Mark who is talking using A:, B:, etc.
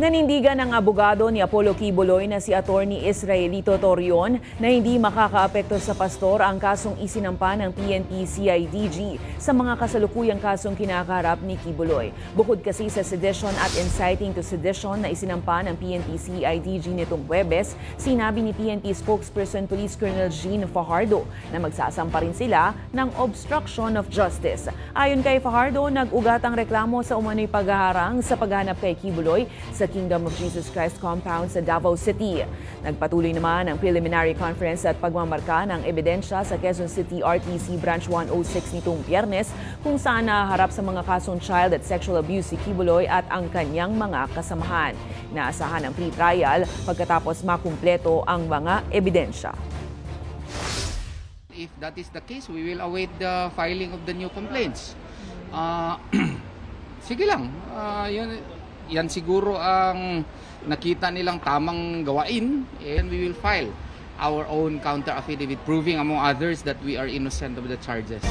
A: Nanindigan ng abogado ni Apollo Quiboloy na si Attorney Israelito Torion na hindi makakaapekto sa pastor ang kasong isinampa ng PNP-CIDG sa mga kasalukuyang kasong kinakaharap ni Quiboloy. Bukod kasi sa sedition at inciting to sedition na isinampa ng PNP-CIDG nitong Huwebes, sinabi ni PNP spokesperson Police Colonel Jean Fajardo na magsasampa rin sila ng obstruction of justice. Ayon kay Fajardo, nag-ugatang reklamo sa umano'y paghaharang sa paghanap kay Quiboloy sa Kingdom of Jesus Christ compound sa Davao City. Nagpatuloy naman ang preliminary conference at pagmamarka ng ebidensya sa Quezon City RTC Branch 106 nitong Biyernes kung saan naharap sa mga kasong child at sexual abuse si Quiboloy at ang kanyang mga kasamahan. Inaasahan ang pre-trial pagkatapos makumpleto ang mga ebidensya.
B: If that is the case, we will await the filing of the new complaints. Sige lang, yan siguro ang nakita nilang tamang gawain, and we will file our own counter affidavit proving among others that we are innocent of the charges.